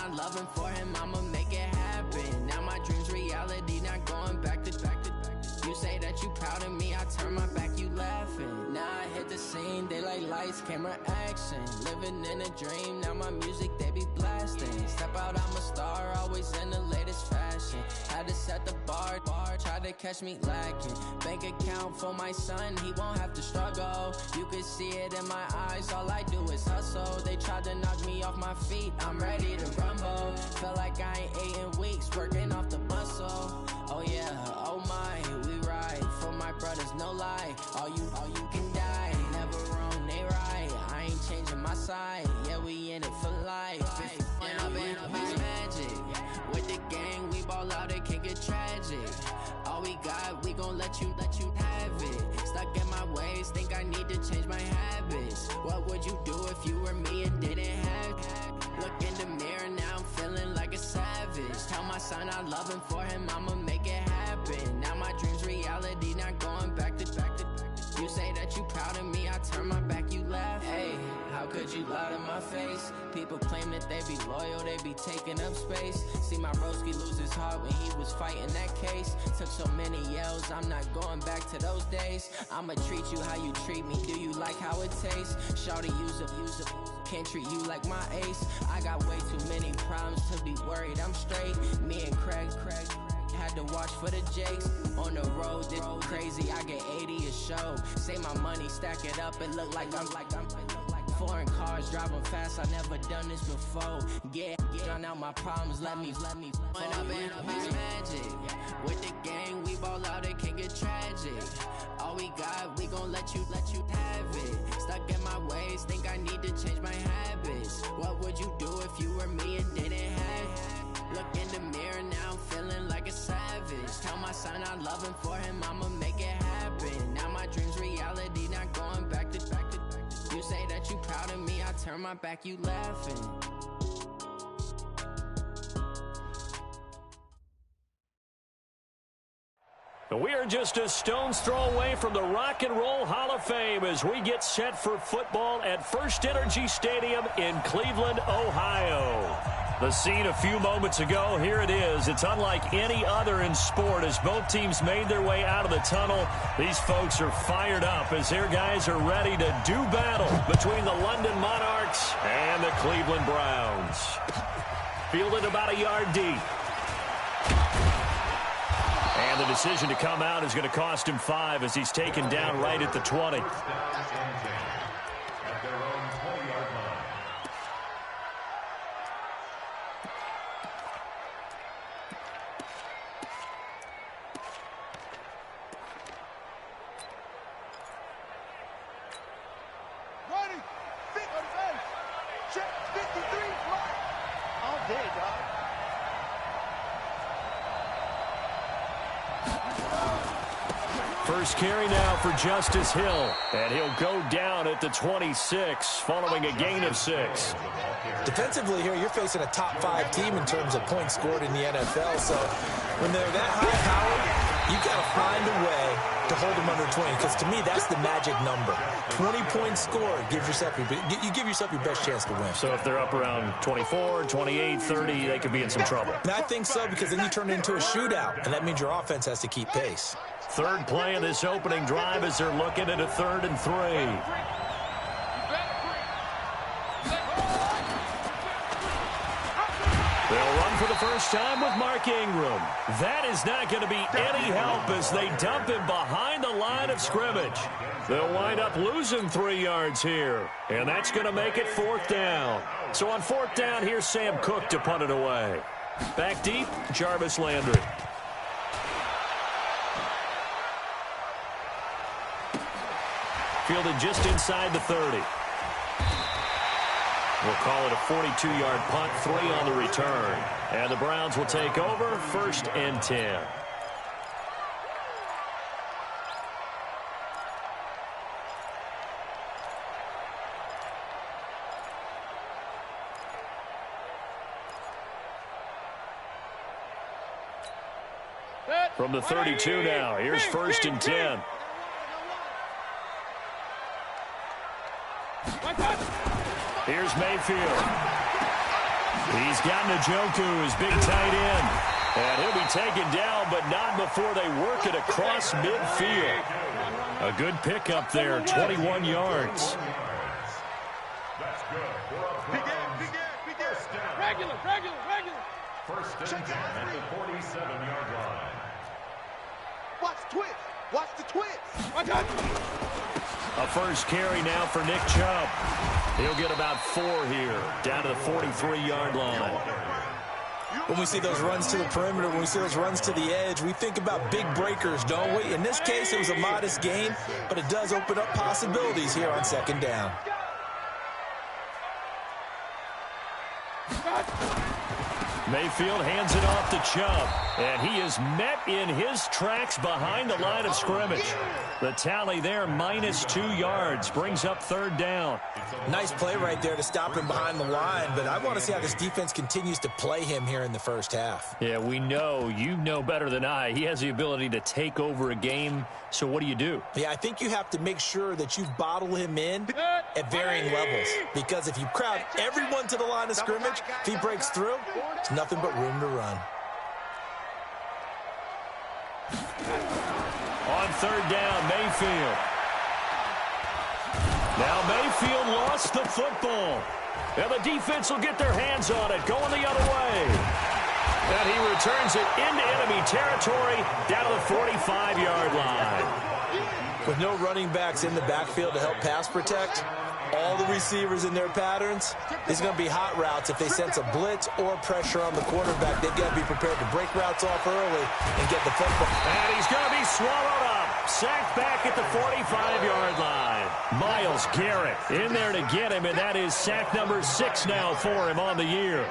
I love him for him, I'ma make it happen. Now my dream's reality, not going back to. You say that you proud of me, I turn my back, you laughing. Now I hit the scene, they like lights, camera, action. Living in a dream, now my music, they be blasting. Step out, I'm a star, always in the latest fashion. Had to set the bar, try to catch me lacking. Bank account for my son, he won't have to struggle. You can see it in my eyes, all I do is hustle. They tried to knock me off my feet, I'm ready to rumble. Felt like I ain't ate in weeks, working off the muscle. Oh yeah, oh my, we ride for my brothers, no lie. All you can die, never wrong, they right. I ain't changing my side, yeah, we in it for life. And I've been magic with the gang, we ball out, it can get tragic. All we got, we gon' let you have it. Stuck in my ways, think I need to change my habits. What would you do if you were me and didn't have it? Look in the mirror, now I'm feeling like a savage. Tell my son I love him for him, I'ma make it happen. Now my dream's reality, not going back to. You say that you proud of me, I turn my back, you laugh. Hey, how could you lie to my face? People claim that they be loyal, they be taking up space. See my broski lose his heart when he was fighting that case. Took so many yells, I'm not going back to those days. I'ma treat you how you treat me, do you like how it tastes? Shawty, use a can't treat you like my ace. I got way too many problems to be worried, I'm straight. Me and Craig had to watch for the Jakes. On the road, this crazy, I get 80 a show. Say my money, stack it up, it look like I'm foreign cars, driving fast, I never done this before. Yeah, drown out my problems, let me When I've been magic with the gang, we ball out, it can get tragic. All we got, we gon' let you have it. Stuck in my ways, think I need to change my habits. What would you do if you were me and didn't have it? Look in the mirror, now I'm feeling like a savage. Tell my son I love him for him, I'ma make it happen. Now my dream's reality, not going back to. You say that you proud of me, I turn my back, you laughing. We are just a stone's throw away from the Rock and Roll Hall of Fame as we get set for football at First Energy Stadium in Cleveland, Ohio. The scene a few moments ago, here it is. It's unlike any other in sport as both teams made their way out of the tunnel. These folks are fired up as their guys are ready to do battle between the London Monarchs and the Cleveland Browns. Fielded about a yard deep. And the decision to come out is going to cost him 5 as he's taken down right at the 20. First carry now for Justice Hill, and he'll go down at the 26 following a gain of 6. Defensively here, you're facing a top 5 team in terms of points scored in the NFL, so when they're that high-powered, you've got to find a way to hold them under 20, because to me, that's the magic number. 20 points scored, you give yourself your best chance to win. So if they're up around 24, 28, 30, they could be in some trouble. And I think so, because then you turn it into a shootout, and that means your offense has to keep pace. Third play of this opening drive as they're looking at a 3rd and 3. They'll run for the first time with Mark Ingram. That is not going to be any help as they dump him behind the line of scrimmage. They'll wind up losing 3 yards here, and that's going to make it 4th down. So on 4th down, here's Sam Cook to punt it away. Back deep, Jarvis Landry. Fielded just inside the 30. We'll call it a 42-yard punt, 3 on the return. And the Browns will take over, 1st and 10. From the 32 now, here's 1st and 10. Here's Mayfield. He's got Njoku, his big tight end. And he'll be taken down, but not before they work it across midfield. A good pickup there, 21 yards. Regular. First and 10 at the 47-yard line. Watch the twist. Watch the twist. Watch out. A first carry now for Nick Chubb. He'll get about 4 here, down to the 43-yard line. When we see those runs to the perimeter, when we see those runs to the edge, we think about big breakers, don't we? In this case, it was a modest gain, but it does open up possibilities here on second down. Mayfield hands it off to Chubb, and he is met in his tracks behind the line of scrimmage. The tally there, -2 yards, brings up third down. Nice play right there to stop him behind the line, but I want to see how this defense continues to play him here in the first half. Yeah, we know, you know better than I, he has the ability to take over a game, so what do? Yeah, I think you have to make sure that you bottle him in at varying levels, because if you crowd everyone to the line of scrimmage, if he breaks through, it's nothing but room to run. On third down, Mayfield. Now Mayfield lost the football. And the defense will get their hands on it, going the other way. And he returns it into enemy territory, down to the 45-yard line. With no running backs in the backfield to help pass protect, all the receivers in their patterns, there's going to be hot routes. If they sense a blitz or pressure on the quarterback, they've got to be prepared to break routes off early and get the football. And he's going to be swallowed up. Sacked back at the 45-yard line. Myles Garrett in there to get him, and that is sack number 6 now for him on the year.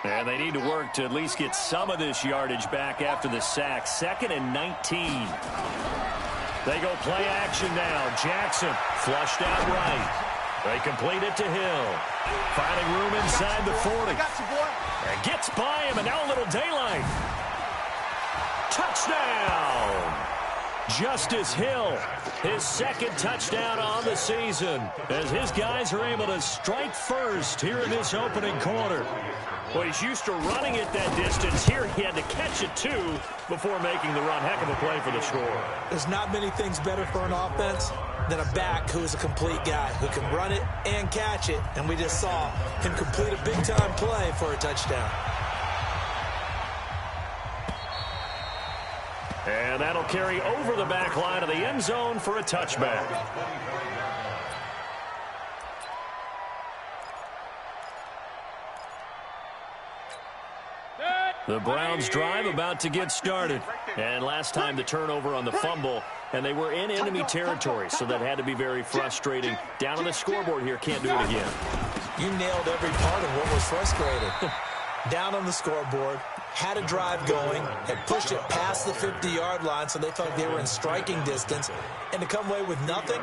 And they need to work to at least get some of this yardage back after the sack. 2nd and 19. They go play action now. Jackson flushed out right. They complete it to Hill. Finding room inside the 40. And gets by him, and now a little daylight. Touchdown! Justice Hill, his 2nd touchdown on the season, as his guys are able to strike first here in this opening quarter. Well, he's used to running it that distance. Here he had to catch it, too, before making the run. Heck of a play for the score. There's not many things better for an offense than a back who is a complete guy, who can run it and catch it. And we just saw him complete a big-time play for a touchdown. And that'll carry over the back line of the end zone for a touchback. The Browns drive about to get started. And last time the turnover on the fumble, and they were in enemy territory, so that had to be very frustrating. Down on the scoreboard here, can't do it again. You nailed every part of what was frustrating. Down on the scoreboard, had a drive going, had pushed it past the 50-yard line, so they felt they were in striking distance, and to come away with nothing,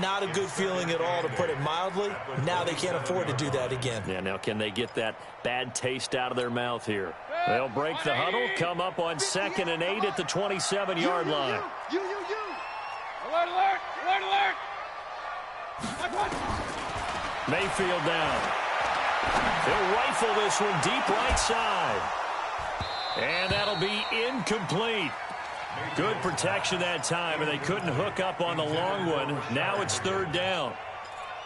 not a good feeling at all, to put it mildly. Now they can't afford to do that again. Yeah, now can they get that bad taste out of their mouth here? They'll break the huddle, come up on 2nd and 8 at the 27-yard line. Alert, alert, alert, alert. Mayfield down. They'll rifle this one deep right side. And that'll be incomplete. Good protection that time, and they couldn't hook up on the long one. Now it's 3rd down.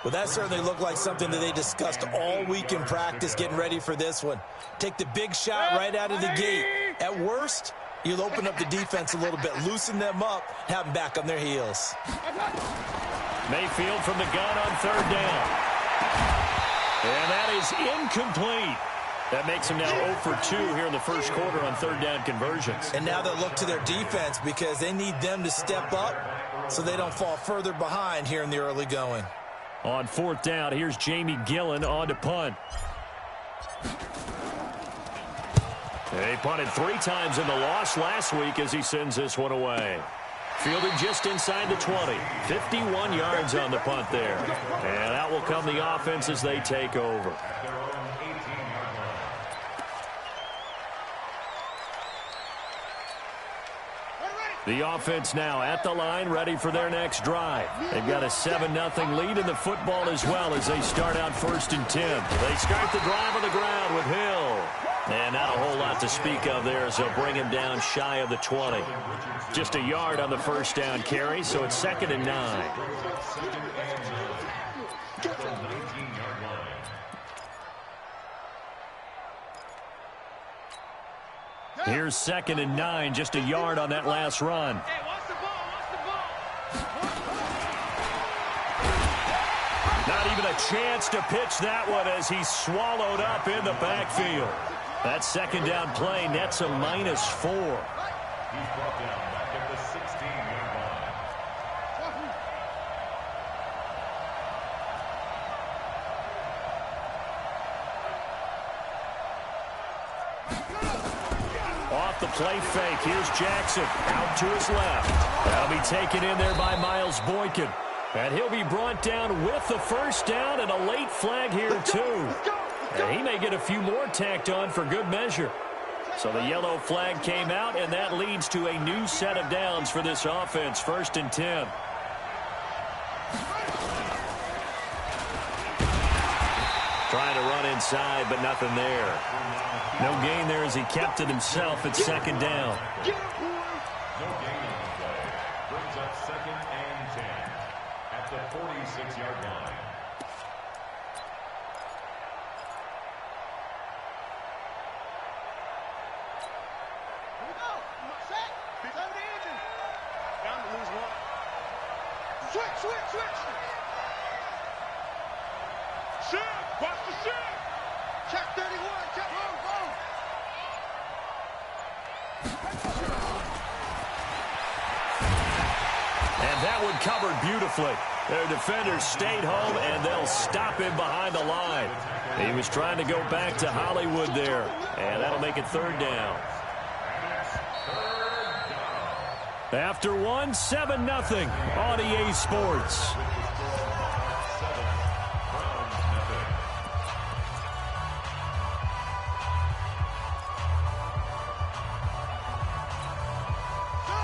Well, that certainly looked like something that they discussed all week in practice, getting ready for this one. Take the big shot right out of the gate. At worst, you'll open up the defense a little bit, loosen them up, have them back on their heels. Mayfield from the gun on 3rd down. And that is incomplete. That makes them now 0 for 2 here in the first quarter on 3rd down conversions. And now they'll look to their defense because they need them to step up so they don't fall further behind here in the early going. On 4th down, here's Jamie Gillen on to punt. They punted 3 times in the loss last week as he sends this one away. Fielded just inside the 20. 51 yards on the punt there. And out will come the offense as they take over. The offense now at the line, ready for their next drive. They've got a 7-0 lead in the football as well as they start out 1st and 10. They start the drive on the ground with Hill. And not a whole lot to speak of there as they'll bring him down shy of the 20. Just a yard on the first down carry, so it's 2nd and 9. Here's 2nd and 9, just a yard on that last run. Hey, watch the ball, watch the ball. Not even a chance to pitch that one as he's swallowed up in the backfield. That 2nd down play nets a -4. He's brought down back at the 16-yard line. Off the play fake, here's Jackson out to his left. That'll be taken in there by Miles Boykin. And he'll be brought down with the first down and a late flag here too. And he may get a few more tacked on for good measure. So the yellow flag came out, and that leads to a new set of downs for this offense, 1st and 10. Trying to run inside, but nothing there. No gain there as he kept it himself at 2nd down. No gain on the play. Brings up 2nd and 10 at the 46-yard line. Switch. Shift, watch the shift. Check 31, check home. And that one covered beautifully. Their defenders stayed home, and they'll stop him behind the line. He was trying to go back to Hollywood there, and that'll make it 3rd down. After one, 7-0 on EA Sports.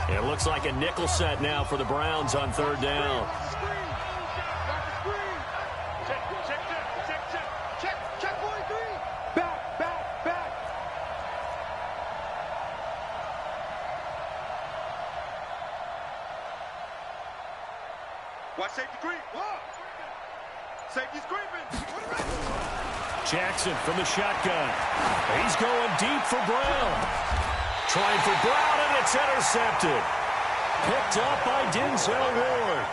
It looks like a nickel set now for the Browns on 3rd down. Check 43. Back. Watch safety creep. Safety's creeping. Jackson from the shotgun. He's going deep for Brown. Trying for Brown, and it's intercepted. Picked up by Denzel Ward.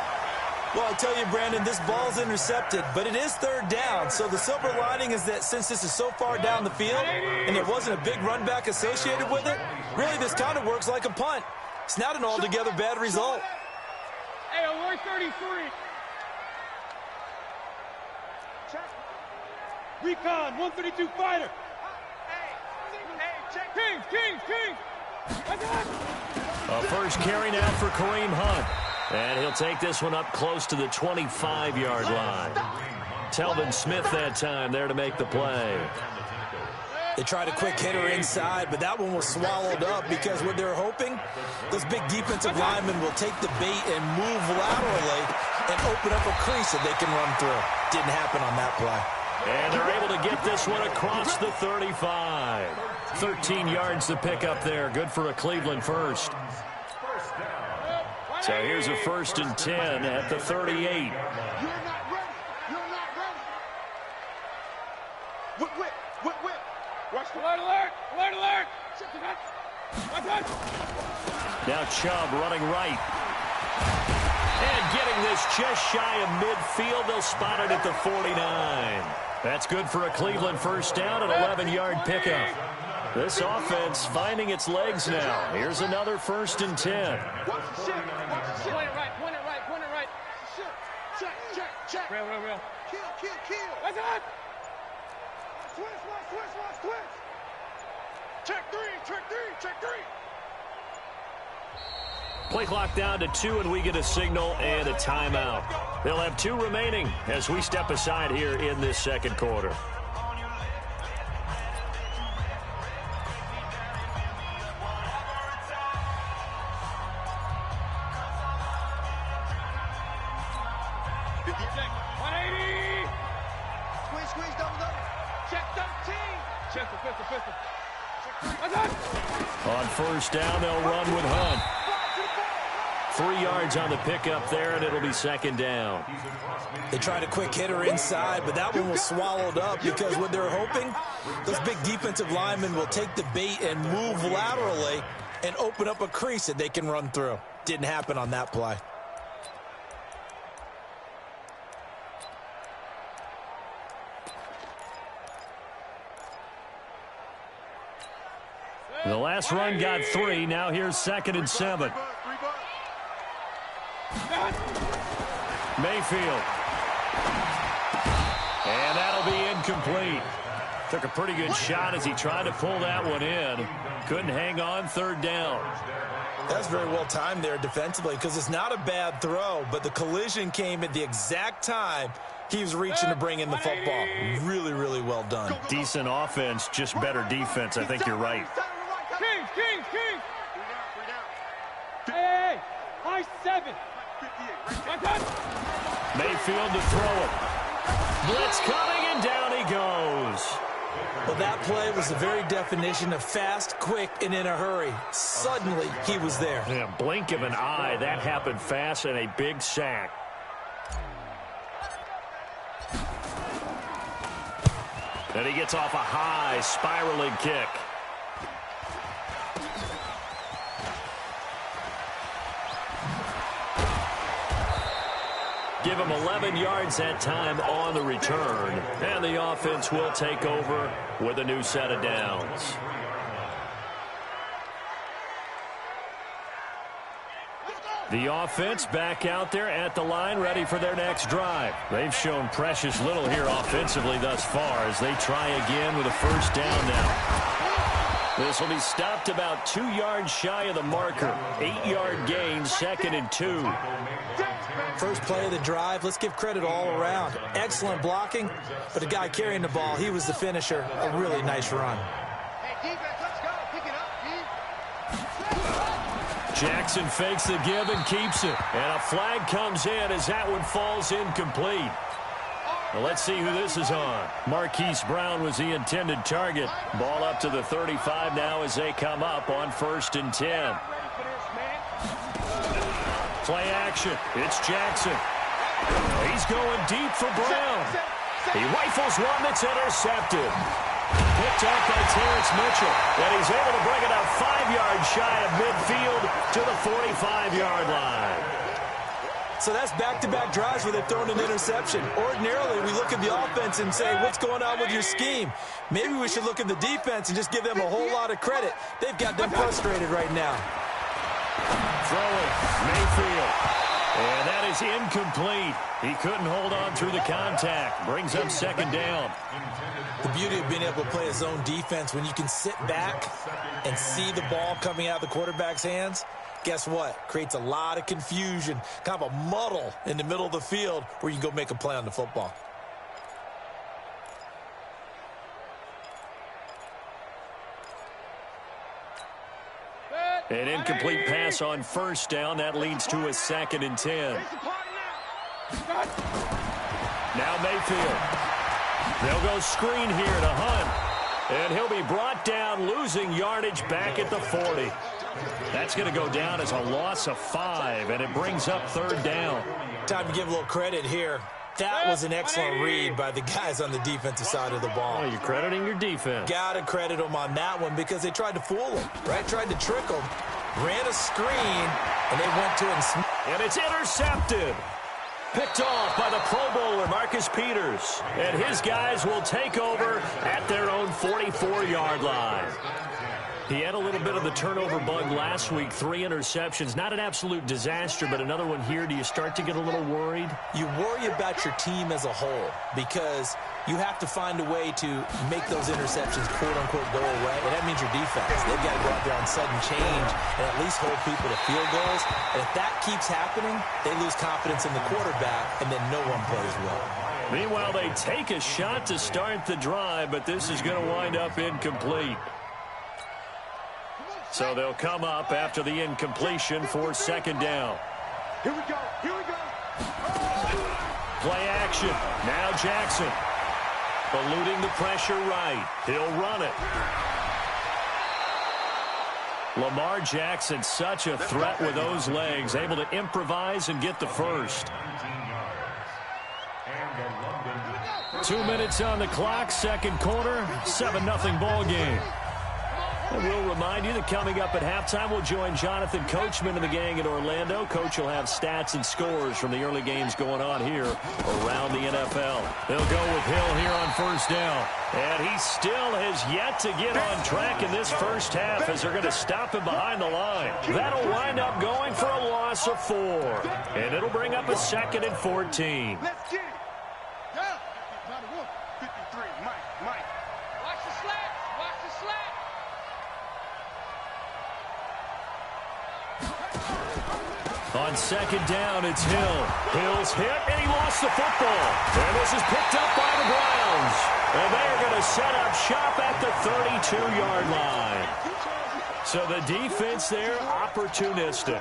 Well, I tell you, Brandon, this ball's intercepted, but it is 3rd down. So the silver lining is that since this is so far down the field and there wasn't a big run back associated with it, really this kind of works like a punt. It's not an altogether bad result. Hey, 133. Check. Recon, 132 fighter. Hey, check. King. A first carry now for Kareem Hunt. And he'll take this one up close to the 25-yard line. Telvin Smith that time there to make the play. They tried a quick hitter inside, but that one was swallowed up because what they're hoping, those big defensive linemen will take the bait and move laterally and open up a crease that they can run through. Didn't happen on that play. And they're able to get this one across the 35. 13 yards to pick up there. Good for a Cleveland first. So here's a 1st and 10 at the 38. You're not ready. Whip. Watch the alert. Now Chubb running right. And getting this just shy of midfield. They'll spot it at the 49. That's good for a Cleveland first down, an 11-yard pickup. This offense finding its legs now. Here's another 1st and 10. Watch the shit. Point it right. Check. Real. Kill. That's it. Switch. Check three. Play clock down to 2, and we get a signal and a timeout. They'll have 2 remaining as we step aside here in this 2nd quarter. Check. 180. Squeeze, double. Check 13. Pistol. On first down, they'll run with Hunt. 3 yards on the pickup there, and it'll be second down. They tried a quick hitter inside, but that one was swallowed up because what they're hoping, those big defensive linemen will take the bait and move laterally and open up a crease that they can run through. Didn't happen on that play. The last run got 3. Now here's 2nd and 7. Mayfield. And that'll be incomplete. Took a pretty good shot as he tried to pull that one in. Couldn't hang on, 3rd down. That's very well timed there defensively because it's not a bad throw, but the collision came at the exact time he was reaching to bring in the football. Really, really well done. Decent offense, just better defense. I think you're right. Kings. Hey, high 7. Mayfield to throw it. Blitz coming, and down he goes. Well, that play was the very definition of fast, quick, and in a hurry. Suddenly, he was there. Yeah, blink of an eye. That happened fast, and a big sack. And he gets off a high, spiraling kick. Give him 11 yards that time on the return. And the offense will take over with a new set of downs. The offense back out there at the line, ready for their next drive. They've shown precious little here offensively thus far as they try again with a first down now. This will be stopped about 2 yards shy of the marker. 8-yard gain, 2nd and 2. First play of the drive, let's give credit all around. Excellent blocking, but the guy carrying the ball, he was the finisher. A really nice run. Hey, defense, let's go. Pick it up, Jackson fakes the give and keeps it. And a flag comes in as that one falls incomplete. Well, let's see who this is on. Marquise Brown was the intended target. Ball up to the 35 now as they come up on 1st and 10. Play action. It's Jackson. He's going deep for Brown. He rifles one that's intercepted. Picked up by Terrence Mitchell. And he's able to bring it up 5 yards shy of midfield to the 45-yard line. So that's back-to-back drives where they've thrown an interception. Ordinarily, we look at the offense and say, what's going on with your scheme? Maybe we should look at the defense and just give them a whole lot of credit. They've got them frustrated right now. Throwing, Mayfield. And that is incomplete. He couldn't hold on through the contact. Brings up 2nd down. The beauty of being able to play a zone defense, when you can sit back and see the ball coming out of the quarterback's hands, guess what? Creates a lot of confusion, kind of a muddle in the middle of the field where you can go make a play on the football. An incomplete pass on first down. That leads to a 2nd and 10. Now Mayfield. They'll go screen here to Hunt. And he'll be brought down, losing yardage back at the 40. That's going to go down as a loss of 5, and it brings up 3rd down. Time to give a little credit here. That was an excellent read by the guys on the defensive side of the ball. Oh, you're crediting your defense. Got to credit them on that one because they tried to fool him, right? Tried to trick him, ran a screen, and they went to it. And it's intercepted. Picked off by the Pro Bowler, Marcus Peters. And his guys will take over at their own 44-yard line. He had a little bit of the turnover bug last week, 3 interceptions. Not an absolute disaster, but another one here. Do you start to get a little worried? You worry about your team as a whole because you have to find a way to make those interceptions, quote-unquote, go away, and that means your defense. They've got to go out there on sudden change and at least hold people to field goals. And if that keeps happening, they lose confidence in the quarterback, and then no one plays well. Meanwhile, they take a shot to start the drive, but this is going to wind up incomplete. So they'll come up after the incompletion for 2nd down. Here we go. Play action. Now Jackson. Eluding the pressure right. He'll run it. Lamar Jackson, such a threat with those legs, able to improvise and get the first. 2 minutes on the clock, second quarter, 7-0 ball game. And we'll remind you that coming up at halftime, we'll join Jonathan Coachman and the gang in Orlando. Coach will have stats and scores from the early games going on here around the NFL. They'll go with Hill here on first down. And he still has yet to get on track in this first half as they're going to stop him behind the line. That'll wind up going for a loss of 4. And it'll bring up a 2nd and 14. Let's get it. Yeah. 53. Mike. Watch the slats. Watch the slats. On second down, it's Hill. Hill's hit, and he lost the football. And this is picked up by the Browns. And they're going to set up shop at the 32-yard line. So the defense there, opportunistic.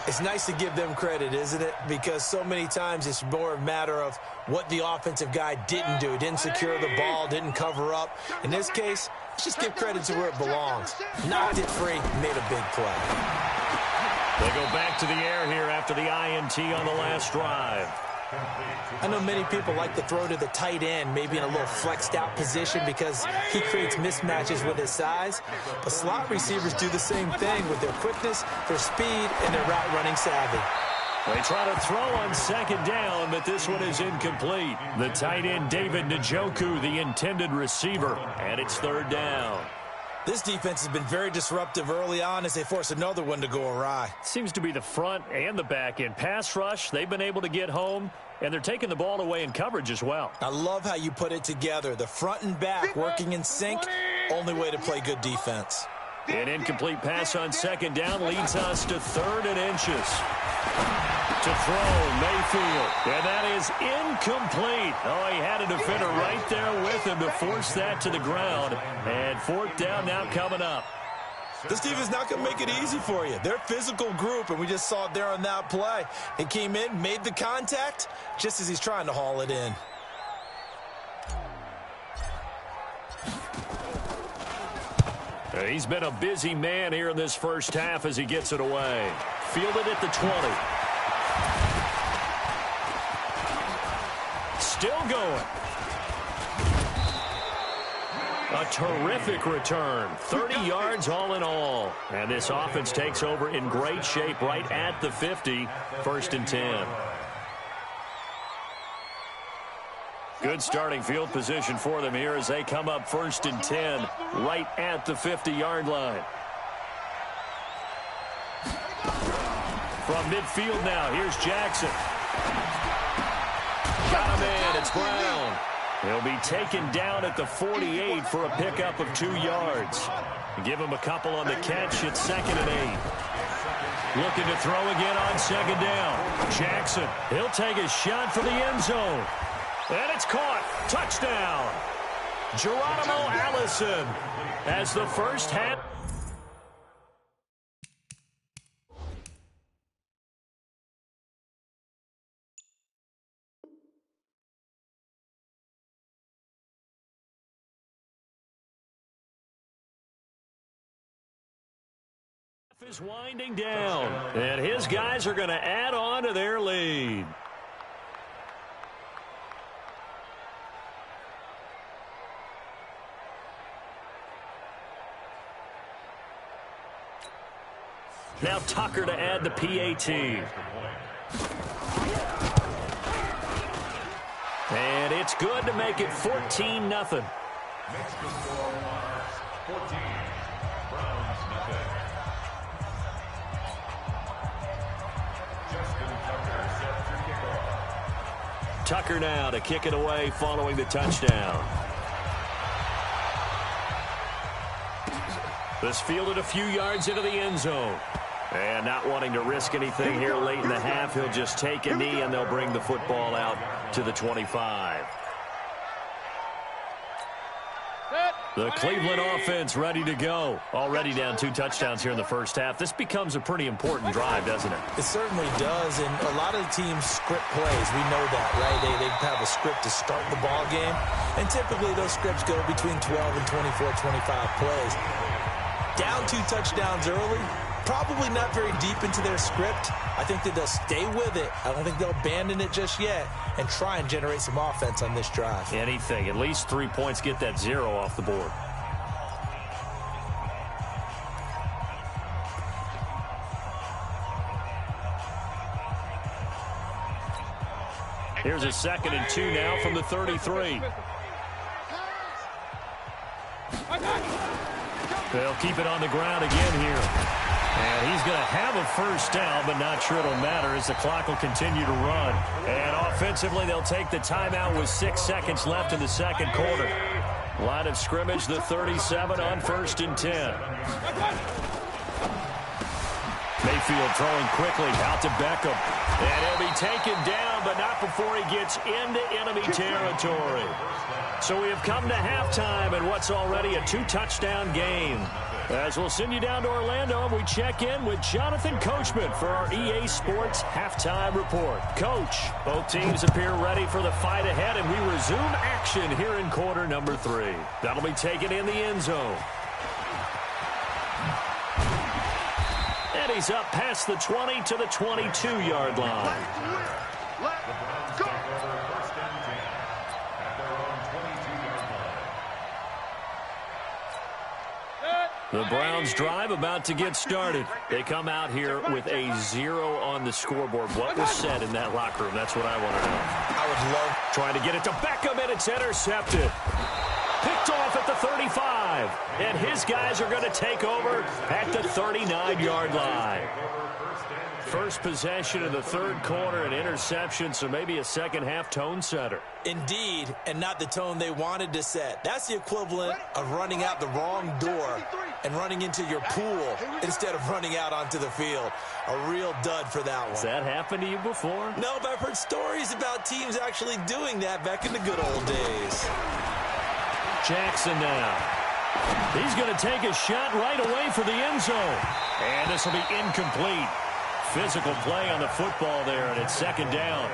It's nice to give them credit, isn't it? Because so many times it's more a matter of what the offensive guy didn't do. Didn't secure the ball, didn't cover up. In this case, let's just give credit to where it belongs. Knocked it free, made a big play. They go back to the air here after the INT on the last drive. I know many people like to throw to the tight end, maybe in a little flexed out position because he creates mismatches with his size. But slot receivers do the same thing with their quickness, their speed, and their route running savvy. They try to throw on second down, but this one is incomplete. The tight end, David Njoku, the intended receiver, and it's third down. This defense has been very disruptive early on as they force another one to go awry. Seems to be the front and the back end. Pass rush, they've been able to get home, and they're taking the ball away in coverage as well. I love how you put it together. The front and back working in sync, only way to play good defense. An incomplete pass on second down leads us to 3rd and inches. To throw, Mayfield. And that is incomplete. Oh, he had a defender right there with him to force that to the ground. And 4th down now coming up. This team is not going to make it easy for you. They're a physical group, and we just saw it there on that play. He came in, made the contact, just as he's trying to haul it in. He's been a busy man here in this first half as he gets it away. Fielded at the 20. Still going. A terrific return. 30 yards all in all. And this offense takes over in great shape right at the 50. 1st and 10. Good starting field position for them here as they come up 1st and 10 right at the 50-yard line. From midfield now, here's Jackson. Got him in, it's Brown. He'll be taken down at the 48 for a pickup of 2 yards. Give him a couple on the catch, it's 2nd and 8. Looking to throw again on second down. Jackson, he'll take a shot for the end zone. And it's caught. Touchdown. Geronimo Allison as the first half. Is winding down. And his guys are going to add on to their lead. Now Tucker to add the PAT. And it's good to make it 14-0. Next to score, 14. Browns nothing. Justin Tucker set to kickoff. Tucker now to kick it away following the touchdown. This fielded a few yards into the end zone. And not wanting to risk anything here late in the half, he'll just take a knee and they'll bring the football out to the 25. Set. The Cleveland offense ready to go. Already down 2 touchdowns here in the first half. This becomes a pretty important drive, doesn't it? It certainly does, and a lot of the teams script plays. We know that, right? They have a script to start the ball game, and typically those scripts go between 12 and 24, 25 plays. Down 2 touchdowns early, probably not very deep into their script. I think that they'll stay with it. I don't think they'll abandon it just yet and try and generate some offense on this drive. Anything. At least 3 points, get that 0 off the board. Here's a 2nd and 2 now from the 33. They'll keep it on the ground again here. And he's going to have a first down, but not sure it'll matter as the clock will continue to run. And offensively, they'll take the timeout with 6 seconds left in the second quarter. Line of scrimmage, the 37 on 1st and 10. Mayfield throwing quickly out to Beckham. And he'll be taken down, but not before he gets into enemy territory. So we have come to halftime in what's already a 2-touchdown game. As we'll send you down to Orlando, we check in with Jonathan Coachman for our EA Sports Halftime Report. Coach, both teams appear ready for the fight ahead, and we resume action here in quarter number 3. That'll be taken in the end zone. And he's up past the 20 to the 22-yard line. The Browns drive about to get started. They come out here with a 0 on the scoreboard. What was said in that locker room? That's what I want to know. I would love trying to get it to Beckham, and it's intercepted. Picked off at the 35. And his guys are going to take over at the 39-yard line. First possession of the third quarter, an interception, so maybe a second-half tone setter. Indeed, and not the tone they wanted to set. That's the equivalent of running out the wrong door and running into your pool instead of running out onto the field. A real dud for that one. Has that happened to you before? No, but I've heard stories about teams actually doing that back in the good old days. Jackson now. He's going to take a shot right away for the end zone. And this will be incomplete. Physical play on the football there, and it's 2nd down.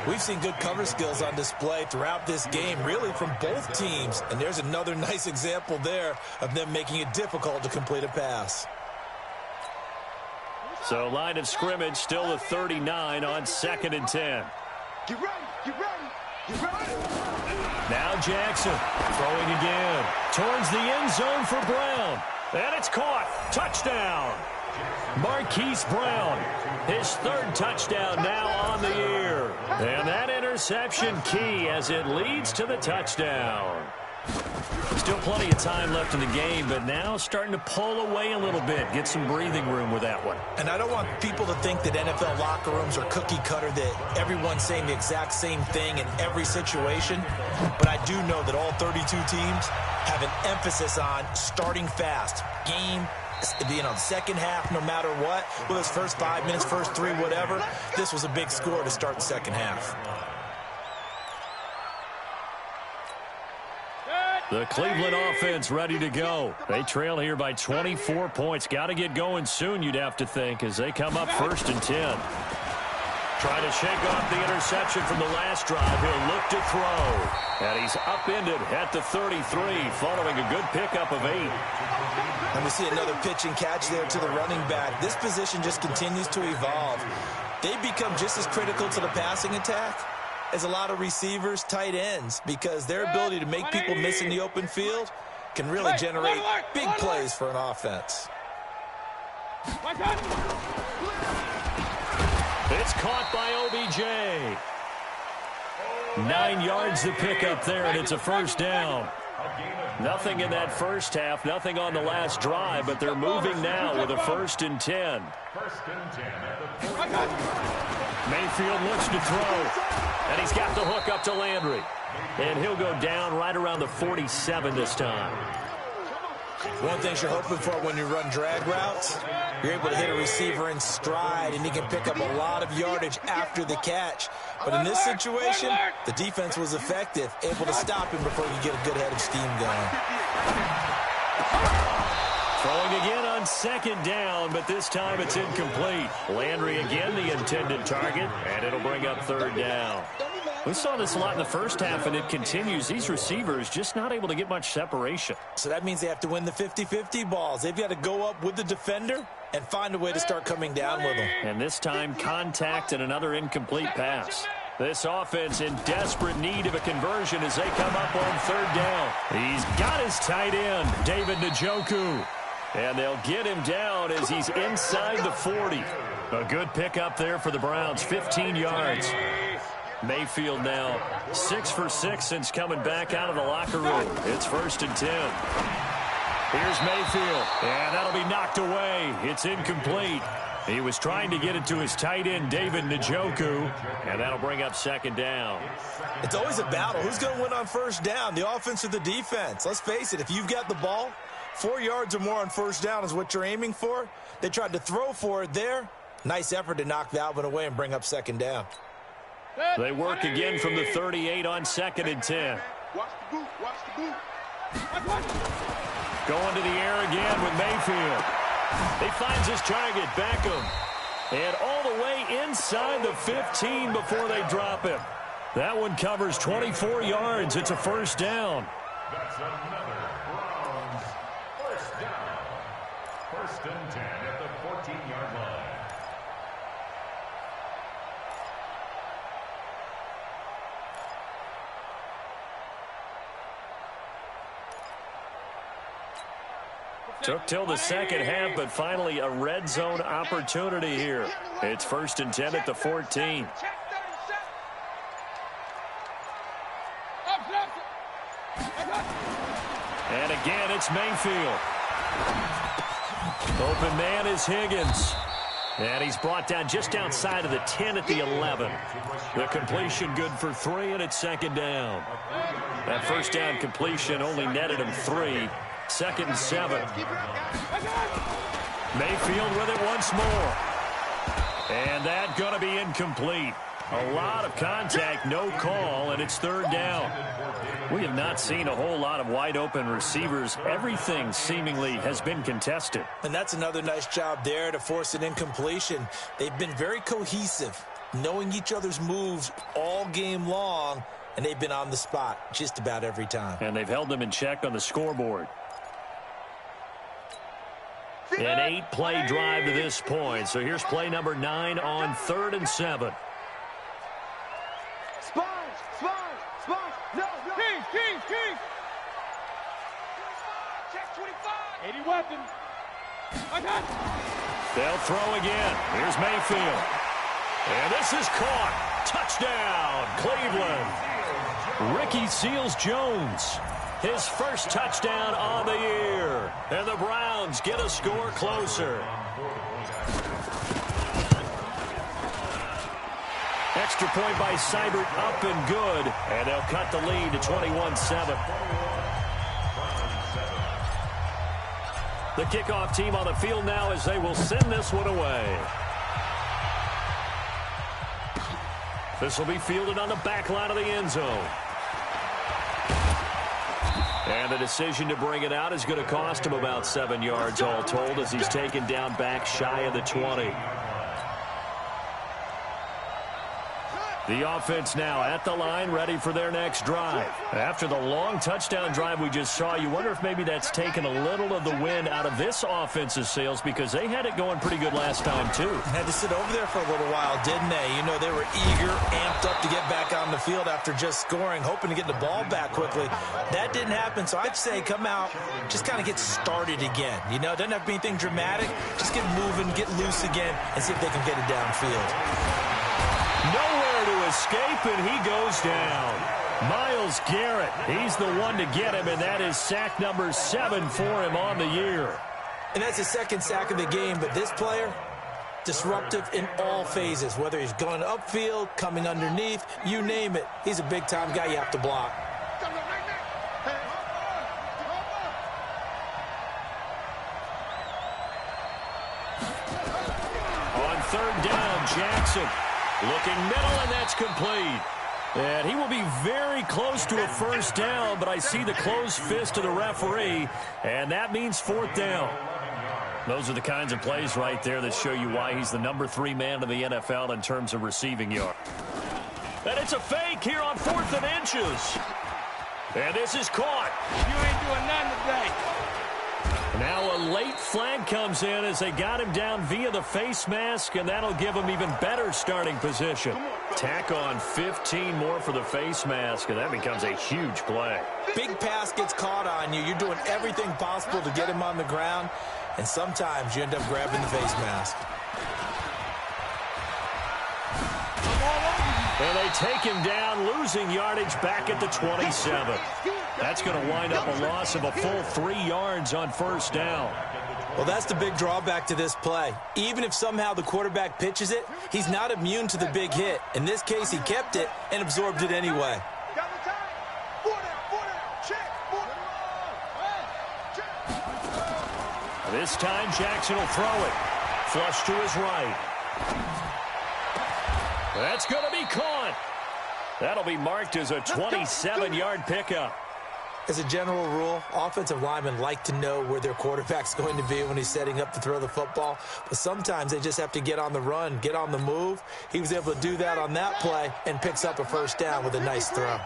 We've seen good cover skills on display throughout this game, really from both teams. And there's another nice example there of them making it difficult to complete a pass. So line of scrimmage still the 39 on 2nd and 10. Get ready, get ready, get ready. Now Jackson throwing again towards the end zone for Brown. And it's caught. Touchdown. Marquise Brown, his 3rd touchdown now on the year. And that interception key as it leads to the touchdown. Still plenty of time left in the game, but now starting to pull away a little bit. Get some breathing room with that one. And I don't want people to think that NFL locker rooms are cookie cutter, that everyone's saying the exact same thing in every situation. But I do know that all 32 teams have an emphasis on starting fast. Game, second half, no matter what. Whether it's first 5 minutes, first 3, whatever. This was a big score to start the second half. The Cleveland offense ready to go. They trail here by 24 points. Got to get going soon, you'd have to think, as they come up 1st and 10. Trying to shake off the interception from the last drive. He'll look to throw. And he's upended at the 33, following a good pickup of 8. And we see another pitch and catch there to the running back. This position just continues to evolve. They become just as critical to the passing attack as a lot of receivers, tight ends, because their ability to make people miss in the open field can really generate big plays for an offense. It's caught by OBJ. 9 yards to pick up there, and it's a first down. Nothing in that first half, nothing on the last drive, but they're moving now with a 1st and 10. Mayfield looks to throw, and he's got the hook up to Landry. And he'll go down right around the 47 this time. One thing you're hoping for when you run drag routes, you're able to hit a receiver in stride, and he can pick up a lot of yardage after the catch. But in this situation, the defense was effective, able to stop him before you get a good head of steam going. Throwing again on second down, but this time it's incomplete. Landry again the intended target, and it'll bring up third down. We saw this a lot in the first half, and it continues. These receivers just not able to get much separation. So that means they have to win the 50-50 balls. They've got to go up with the defender and find a way to start coming down with them. And this time, contact and another incomplete pass. This offense in desperate need of a conversion as they come up on third down. He's got his tight end, David Njoku. And they'll get him down as he's inside the 40. A good pickup there for the Browns, 15 yards. Mayfield now 6 for 6 since coming back out of the locker room. It's 1st and 10. Here's Mayfield, and that'll be knocked away. It's incomplete. He was trying to get it to his tight end, David Njoku, and that'll bring up second down. It's always a battle. Who's going to win on first down, the offense or the defense? Let's face it, if you've got the ball, 4 yards or more on first down is what you're aiming for. They tried to throw for it there. Nice effort to knock that one away and bring up second down. They work again from the 38 on 2nd and 10. Watch the boot, watch the boot. Going to the air again with Mayfield. He finds his target, Beckham. And all the way inside the 15 before they drop him. That one covers 24 yards. It's a first down. That's another Browns first down. 1st and 10 at the 14-yard line. Took till the second half, but finally a red zone opportunity here. It's 1st and 10 at the 14. And again, it's Mayfield. Open man is Higgins. And he's brought down just outside of the 10 at the 11. The completion good for 3, and it's second down. That first down completion only netted him 3. 2nd and 7. Mayfield with it once more. And that going to be incomplete. A lot of contact, no call, and it's third down. We have not seen a whole lot of wide-open receivers. Everything seemingly has been contested. And that's another nice job there to force an incompletion. They've been very cohesive, knowing each other's moves all game long, and they've been on the spot just about every time. And they've held them in check on the scoreboard. An 8-play drive to this point. So here's play number 9 on 3rd and 7. No. King. Check 25. 80 weapon. They'll throw again. Here's Mayfield. And this is caught. Touchdown, Cleveland. Ricky Seals-Jones. His first touchdown on the year. And the Browns get a score closer. Extra point by Seibert, up and good. And they'll cut the lead to 21-7. The kickoff team on the field now as they will send this one away. This will be fielded on the back line of the end zone. And the decision to bring it out is going to cost him about 7 yards all told as he's taken down back shy of the 20. The offense now at the line, ready for their next drive. After the long touchdown drive we just saw, you wonder if maybe that's taken a little of the wind out of this offense's sails because they had it going pretty good last time, too. Had to sit over there for a little while, didn't they? You know, they were eager, amped up to get back on the field after just scoring, hoping to get the ball back quickly. That didn't happen, so I'd say come out, just kind of get started again. You know, doesn't have to be anything dramatic. Just get moving, get loose again, and see if they can get it downfield. Nowhere to escape, and he goes down. Myles Garrett, he's the one to get him, and that is sack number 7 for him on the year. And that's his second sack of the game, but this player, disruptive in all phases, whether he's going upfield, coming underneath, you name it. He's a big-time guy you have to block. third down. Jackson looking middle, and that's complete. And he will be very close to a first down, but I see the closed fist of the referee, and that means fourth down. Those are the kinds of plays right there that show you why he's the number 3 man in the NFL in terms of receiving yards. And it's a fake here on 4th and inches. And this is caught. You ain't doing nothing today. Now a late flag comes in as they got him down via the face mask, and that'll give him even better starting position. Tack on 15 more for the face mask, and that becomes a huge play. Big pass gets caught on you. You're doing everything possible to get him on the ground, and sometimes you end up grabbing the face mask. And they take him down, losing yardage back at the 27. That's going to wind up a loss of a full 3 yards on first down. Well, that's the big drawback to this play. Even if somehow the quarterback pitches it, he's not immune to the big hit. In this case, he kept it and absorbed it anyway. This time, Jackson will throw it. Flush to his right. That's going to be caught. That'll be marked as a 27-yard pickup. As a general rule, offensive linemen like to know where their quarterback's going to be when he's setting up to throw the football. But sometimes they just have to get on the run, get on the move. He was able to do that on that play and picks up a first down with a nice throw.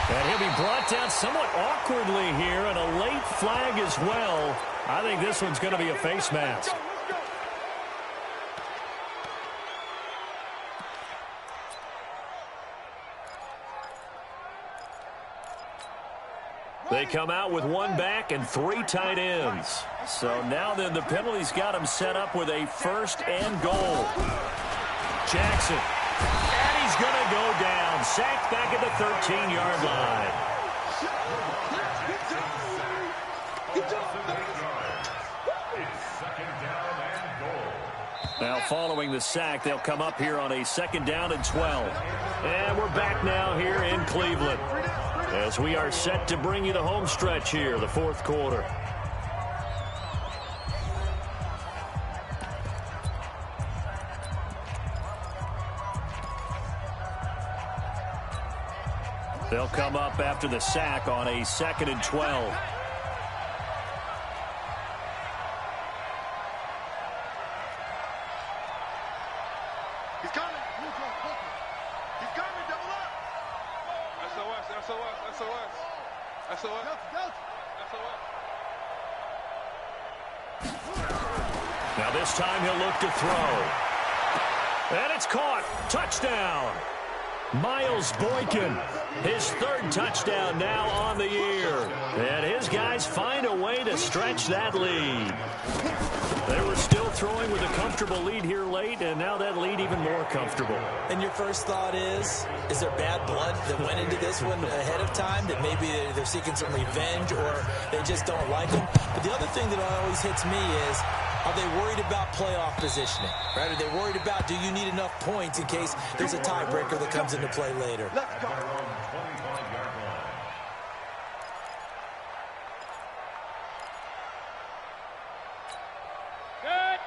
And he'll be brought down somewhat awkwardly here, and a late flag as well. I think this one's going to be a face mask. They come out with 1 back and 3 tight ends. So now then the penalty's got him set up with a first and goal. Jackson. And he's going to go down. Sacked back at the 13-yard line. Now following the sack, they'll come up here on a 2nd down and 12. And we're back now here in Cleveland as we are set to bring you the home stretch here, the 4th quarter. They'll come up after the sack on a 2nd and 12. He's coming. He's coming. Double up. SOS. SOS. SOS. SOS. SOS. Now this time he'll look to throw. And it's caught. Touchdown. Miles Boykin, his 3rd touchdown now on the year. And his guys find a way to stretch that lead. They were still throwing with a comfortable lead here late, and now that lead even more comfortable. And your first thought is there bad blood that went into this one ahead of time, that maybe they're seeking some revenge or they just don't like him? But the other thing that always hits me is, are they worried about playoff positioning? Right? Are they worried about, do you need enough points in case there's a tiebreaker that comes into play later? Let's go.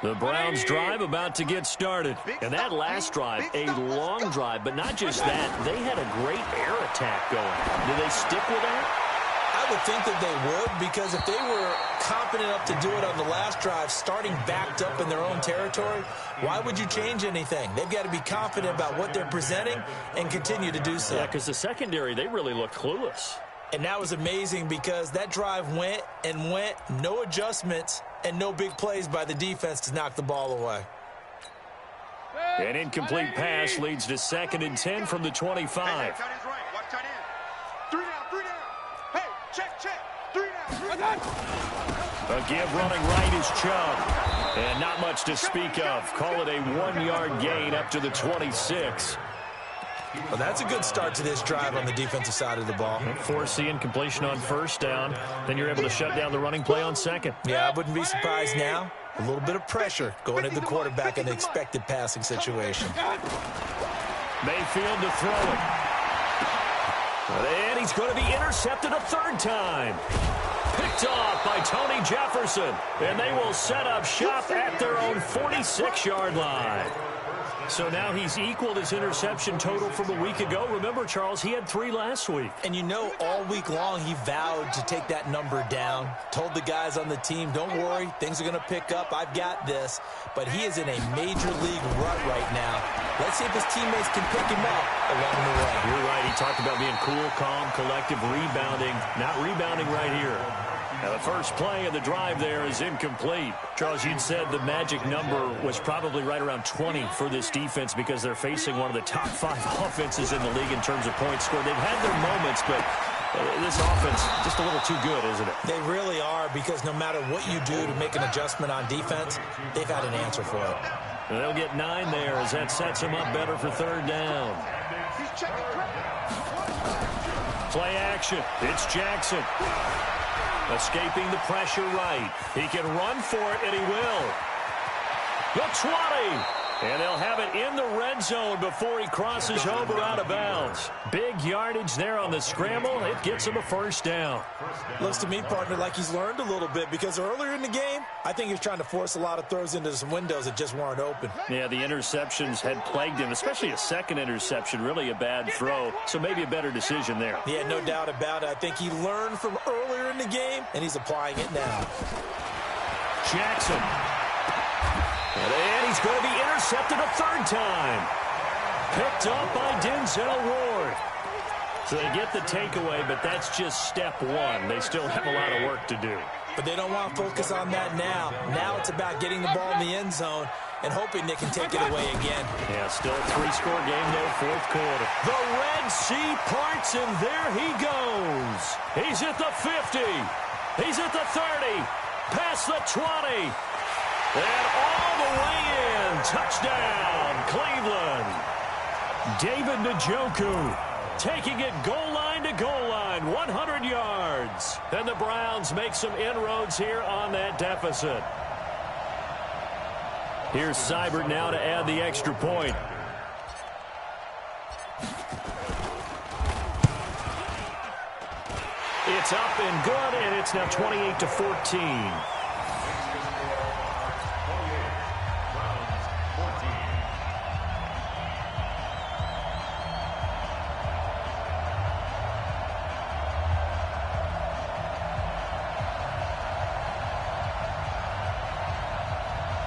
The Browns drive about to get started. And that last drive, a long drive, but not just that, they had a great air attack going. Do they stick with that? I would think that they would, because if they were confident enough to do it on the last drive, starting backed up in their own territory, why would you change anything? They've got to be confident about what they're presenting and continue to do so. Yeah, because the secondary, they really looked clueless. And that was amazing because that drive went and went, no adjustments, and no big plays by the defense to knock the ball away. An incomplete pass leads to 2nd and 10 from the 25. Tight end's right. Watch tight end. 3 down. 3 down. Hey, check. 3 down. 3 down. A give running right is Chubb. And not much to speak of. Call it a 1-yard gain up to the 26. Well, that's a good start to this drive on the defensive side of the ball. Force the incompletion on first down. Then you're able to shut down the running play on 2nd. Yeah, I wouldn't be surprised now. A little bit of pressure going into the quarterback in the expected passing situation. Mayfield to throw it. And he's going to be intercepted a third time. Picked off by Tony Jefferson. And they will set up shop at their own 46-yard line. So now he's equaled his interception total from a week ago. Remember, Charles, he had 3 last week. And you know, all week long he vowed to take that number down. Told the guys on the team, don't worry, things are going to pick up. I've got this. But he is in a major league rut right now. Let's see if his teammates can pick him up along the way. You're right. He talked about being cool, calm, collective, rebounding. Not rebounding right here. Now, the first play of the drive there is incomplete. Charles, you'd said the magic number was probably right around 20 for this defense because they're facing one of the top 5 offenses in the league in terms of points scored. They've had their moments, but this offense just a little too good, isn't it? They really are, because no matter what you do to make an adjustment on defense, they've had an answer for it. And they'll get 9 there as that sets them up better for third down. Play action. It's Jackson. Escaping the pressure right. He can run for it, and he will. The 20. And they'll have it in the red zone before he crosses over out of bounds. Big yardage there on the scramble. It gets him a first down. Looks to me, partner, like he's learned a little bit, because earlier in the game, I think he was trying to force a lot of throws into some windows that just weren't open. Yeah, the interceptions had plagued him, especially a second interception, really a bad throw. So maybe a better decision there. Yeah, no doubt about it. I think he learned from earlier in the game, and he's applying it now. Jackson. And he's going to be intercepted a third time. Picked up by Denzel Ward. So they get the takeaway, but that's just step 1. They still have a lot of work to do. But they don't want to focus on that now. Now it's about getting the ball in the end zone and hoping they can take it away again. Yeah, still a 3-score game, though, fourth quarter. The Red Sea parts, and there he goes. He's at the 50. He's at the 30. Past the 20. And all the way in. Touchdown, Cleveland. David Njoku taking it goal line to goal line, 100 yards. And the Browns make some inroads here on that deficit. Here's Seibert now to add the extra point. It's up and good, and it's now 28-14.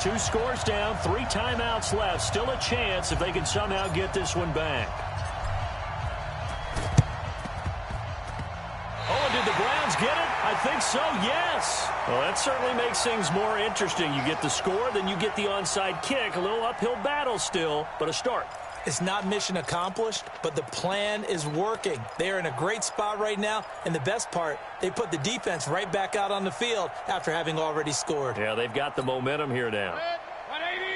2 scores down, 3 timeouts left. Still a chance if they can somehow get this one back. Oh, and did the Browns get it? I think so, yes. Well, that certainly makes things more interesting. You get the score, then you get the onside kick. A little uphill battle still, but a start. It's not mission accomplished, but the plan is working. They are in a great spot right now, and the best part, they put the defense right back out on the field after having already scored. Yeah, they've got the momentum here now.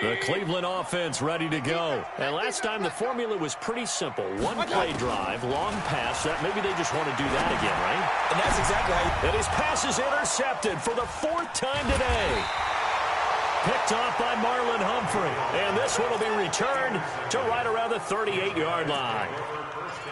The Cleveland offense ready to go. And last time the formula was pretty simple. 1 play drive, long pass. That maybe they just want to do that again, right? And that's exactly how And his pass is intercepted for the 4th time today. Picked off by Marlon Humphrey. And this one will be returned to right around the 38-yard line.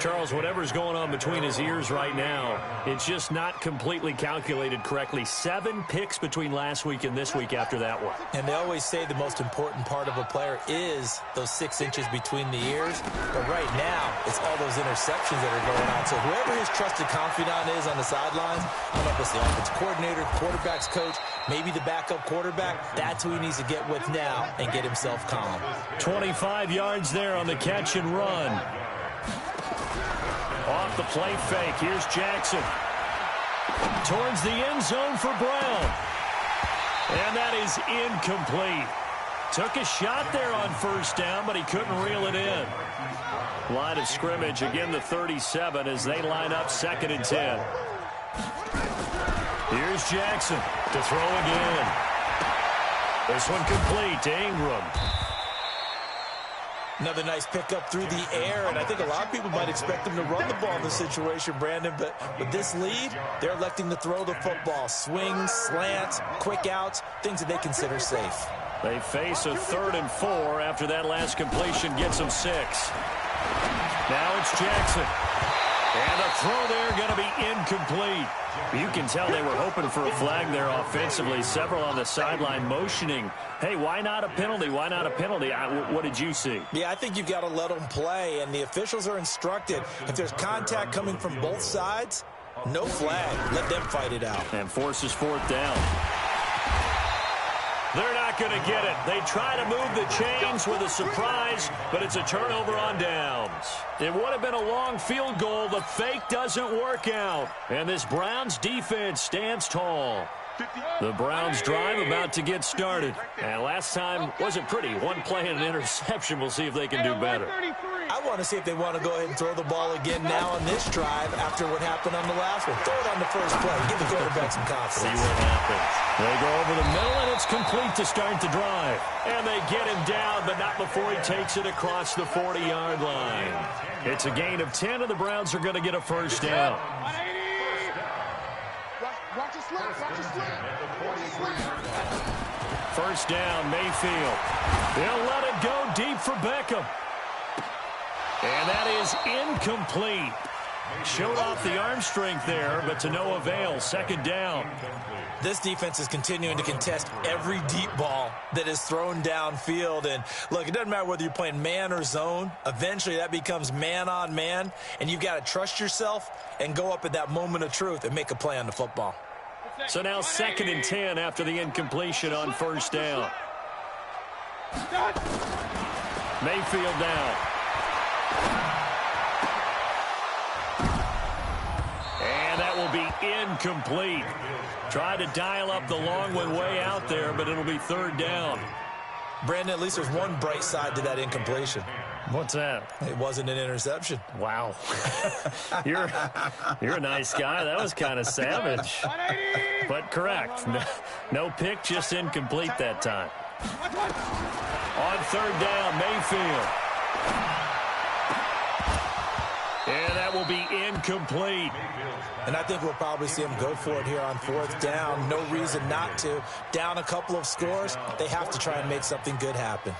Charles, whatever's going on between his ears right now, it's just not completely calculated correctly. 7 picks between last week and this week after that one. And they always say the most important part of a player is those 6 inches between the ears. But right now, it's all those interceptions that are going on. So whoever his trusted confidant is on the sidelines, I don't know if it's the offensive coordinator, quarterback's coach, maybe the backup quarterback, that's who he needs to get with now and get himself calm. 25 yards there on the catch and run. Off the play fake, here's Jackson. Towards the end zone for Brown. And that is incomplete. Took a shot there on first down, but he couldn't reel it in. Line of scrimmage, again the 37 as they line up 2nd and 10. Here's Jackson to throw again. This one complete to Ingram. Another nice pickup through the air, and I think a lot of people might expect them to run the ball in this situation, Brandon, but with this lead, they're electing to throw the football. Swings, slants, quick outs, things that they consider safe. They face a 3rd and 4 after that last completion gets them 6. Now it's Jackson. And the throw there going to be incomplete. You can tell they were hoping for a flag there offensively. Several on the sideline motioning, hey, why not a penalty? Why not a penalty? What did you see? Yeah, I think you've got to let them play, and the officials are instructed. If there's contact coming from both sides, no flag. Let them fight it out. And forces fourth down. They're not going to get it. They try to move the chains with a surprise, but it's a turnover on downs. It would have been a long field goal. The fake doesn't work out. And this Browns defense stands tall. The Browns drive about to get started. And last time wasn't pretty. One play and an interception. We'll see if they can do better. I want to see if they want to go ahead and throw the ball again now on this drive after what happened on the last one. Throw it on the first play. Give the quarterback some confidence. See what happens. They go over the middle, and it's complete to start the drive. And they get him down, but not before he takes it across the 40-yard line. It's a gain of 10, and the Browns are going to get a first down. Watch it slip. Watch it slip. First down, Mayfield. They'll let it go deep for Beckham. And that is incomplete. Showed off the arm strength there, but to no avail. Second down. This defense is continuing to contest every deep ball that is thrown downfield. And, look, it doesn't matter whether you're playing man or zone. Eventually, that becomes man-on-man, and you've got to trust yourself and go up at that moment of truth and make a play on the football. So now 2nd and 10 after the incompletion on first down. Mayfield down. And that will be incomplete. Try to dial up the long one way out there, but it'll be third down. Brandon, at least there's one bright side to that incompletion. What's that? It wasn't an interception. Wow. You're a nice guy. That was kind of savage. But correct. No pick, just incomplete that time. On third down, Mayfield. And that will be incomplete. And I think we'll probably see him go for it here on fourth down. No reason not to. Down a couple of scores, they have to try and make something good happen.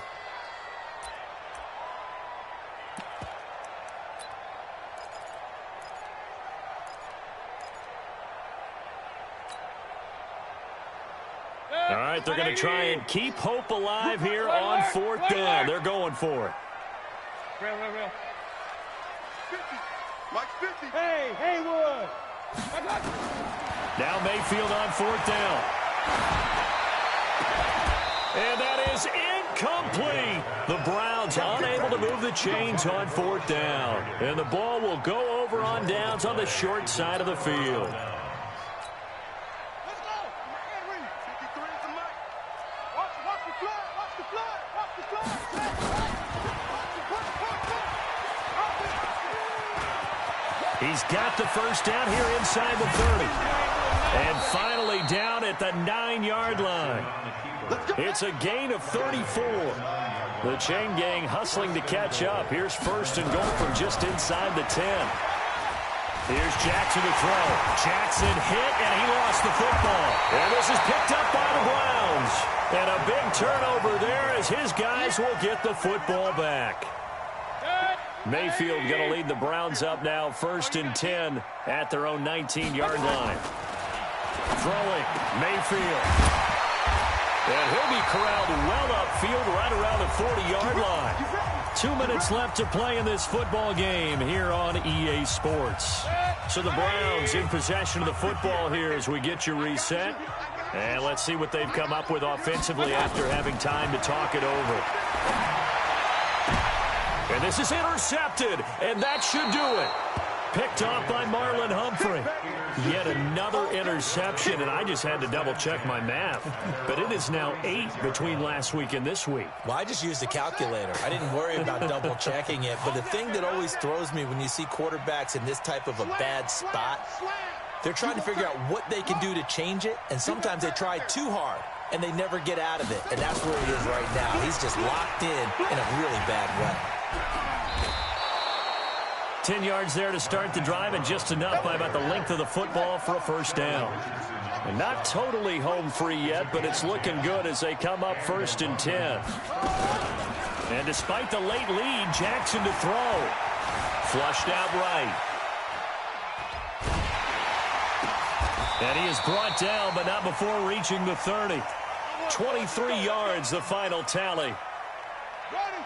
All right, they're going to try and keep hope alive here on fourth down. They're going for it. Real. 50. Mike 50. Hey, Haywood. Now Mayfield on fourth down. And that is incomplete. The Browns unable to move the chains on fourth down. And the ball will go over on downs on the short side of the field. Let's go. 53 is the Mike. Watch the flag. Watch the flag. Watch the flag. He's got the first down here inside the 30. And finally down at the 9-yard line. It's a gain of 34. The chain gang hustling to catch up. Here's first and goal from just inside the 10. Here's Jackson to throw. Jackson hit, and he lost the football. And this is picked up by the Browns. And a big turnover there as his guys will get the football back. Mayfield going to lead the Browns up now, 1st and 10 at their own 19-yard line. Throwing, Mayfield. And he'll be corralled well upfield right around the 40-yard line. 2 minutes left to play in this football game here on EA Sports. So the Browns in possession of the football here as we get you reset. And let's see what they've come up with offensively after having time to talk it over. And this is intercepted, and that should do it. Picked off by Marlon Humphrey. Yet another interception, and I just had to double-check my math. But it is now 8 between last week and this week. Well, I just used a calculator. I didn't worry about double-checking it. But the thing that always throws me when you see quarterbacks in this type of a bad spot, they're trying to figure out what they can do to change it, and sometimes they try too hard, and they never get out of it. And that's where he is right now. He's just locked in a really bad way. 10 yards there to start the drive, and just enough by about the length of the football for a first down. And not totally home free yet, but it's looking good as they come up 1st and 10. And despite the late lead, Jackson to throw. Flushed out right. And he is brought down, but not before reaching the 30. 23 yards, the final tally.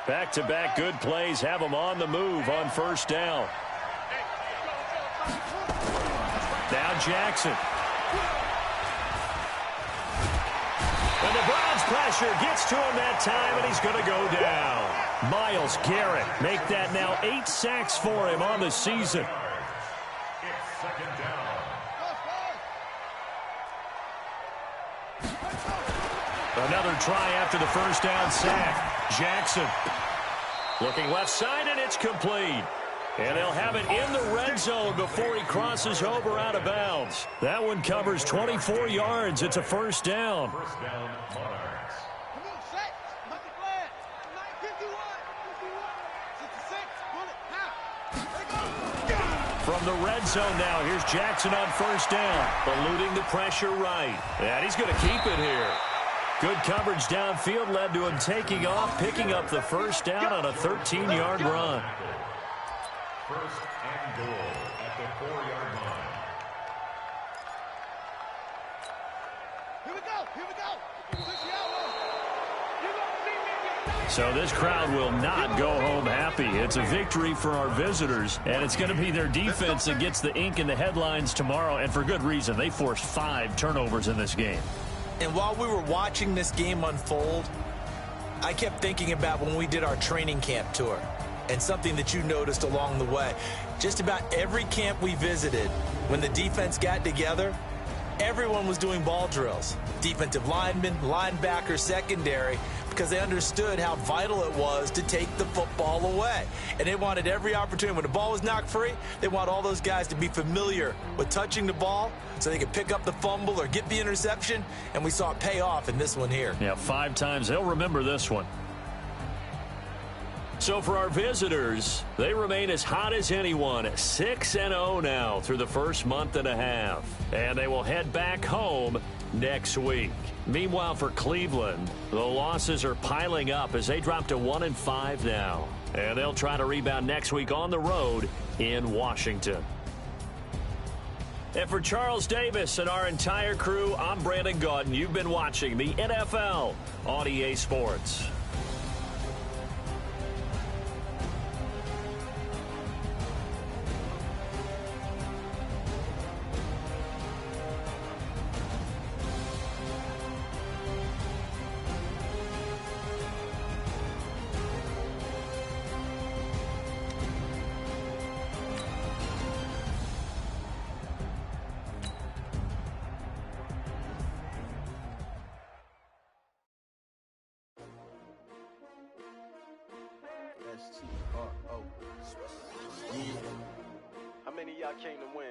Back-to-back good plays have him on the move on first down. Now Jackson. And the Browns pressure gets to him that time, and he's going to go down. Myles Garrett make that now 8 sacks for him on the season. It's second down. Another try after the first down sack. Jackson looking left side, and it's complete. And they'll have it in the red zone before he crosses over out of bounds. That one covers 24 yards. It's a first down. First down, Monarchs. Come on, set. Look at Glenn. 951. 66. Pull it. Now. From the red zone now, here's Jackson on first down. Eluding the pressure right. And he's going to keep it here. Good coverage downfield led to him taking off, picking up the first down on a 13-yard run. First and goal at the 4-yard line. Here we go. Here we go. 6-yard. You gonna see me. So this crowd will not go home happy. It's a victory for our visitors, and it's going to be their defense that gets the ink in the headlines tomorrow, and for good reason. They forced 5 turnovers in this game. And while we were watching this game unfold, I kept thinking about when we did our training camp tour and something that you noticed along the way. Just about every camp we visited, when the defense got together, everyone was doing ball drills. Defensive linemen, linebackers, secondary, because they understood how vital it was to take the football away. And they wanted every opportunity. When the ball was knocked free, they want all those guys to be familiar with touching the ball so they could pick up the fumble or get the interception. And we saw it pay off in this one here. Yeah, 5 times. They'll remember this one. So for our visitors, they remain as hot as anyone, 6-0 now through the first month and a half. And they will head back home next week. Meanwhile, for Cleveland, the losses are piling up as they drop to 1-5 now. And they'll try to rebound next week on the road in Washington. And for Charles Davis and our entire crew, I'm Brandon Gaudin. You've been watching the NFL on EA Sports. STRO. Yeah. How many of y'all came to win?